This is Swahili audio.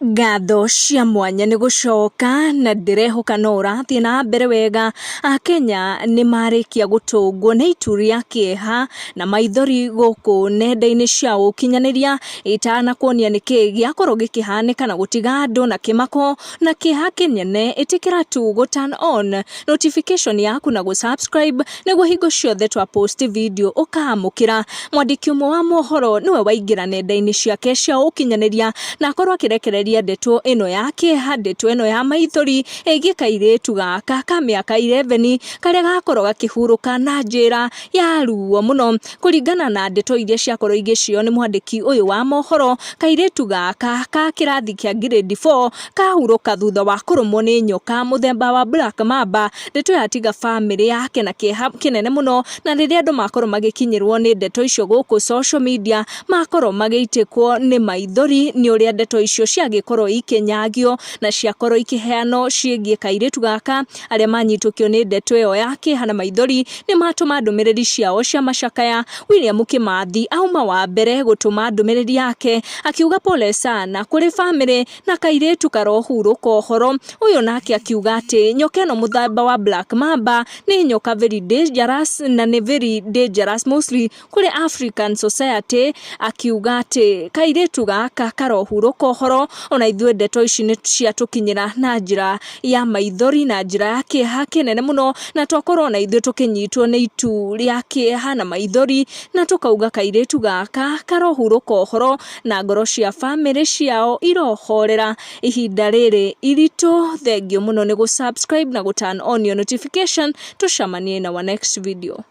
Ngatho cia mwanya ni gucoka na ndirehoka no urathie na mbere wega. Akenya ni marikia gutungwo ni itu ria Kieha na Maithori guku nenda-ini cia ukinyaniria itana kuonia niki giakorwo gikihanika na gutiga andu na kimako na Kieha kinene. Itikira tu go turn on notification yaku na go subscribe niguo hingo ciothe twa post video ukamukira. Mwandiki umwe wa mohoro niwe waingira nenda-ini ciake cia ukinyaniria na akorwo akirekereria ndeto ino ya Kieha, ndeto ino ya Maithori igi kairetu gaka ka miaka 11 karia gakorwo gakihuruka na njira ya ruo muno. Kuringana na ndeto iria ciakorwo igicio ni mwandiki uyu wa mohoro, kairetu gaka ka kirathi kia grade 4 kahuruka thutha wa kurumwo ni nyoka muthemba wa black mamba. Ndeto yatiga family yake na Kieha kinene muno, na riria andu makorwo magikinyirwo ni ndeto icio guku social media makorwo magiitikwo ni Maithori ni uria ndeto icio ciagikorwo ikinyagio na ciakorwo ikiheano ciigie kairetu gaka. Aria manyitukio ni ndeto iyo ya Kieha na Maithori ni matuma ndumiriri ciao cia macakaya. William Kimathi auma wa mbere gutuma ndumiriri yake akiuga pole sana kuri family na kairetu karohuruka uhoro uyu, nake akiuga ati nyoka ino muthemba wa black mamba ni nyoka very dangerous na ni very dangerous mostly kuri African society. Akiuga ati kairetu gaka karohuruka uhoro ona ithue ndeto ici ni ciatukinyira na njira ya Maithori na njira ya Kieha kinene muno, na twakorwo na ithue tukinyitwo ni itu ria Kieha na Maithori na tukauga kairetu gaka karohuruka uhoro na ngoro cia family ciao irohorera ihinda riri iritu. Thengio muno ni go subscribe na go turn on your notification. Tucamanie na our next video.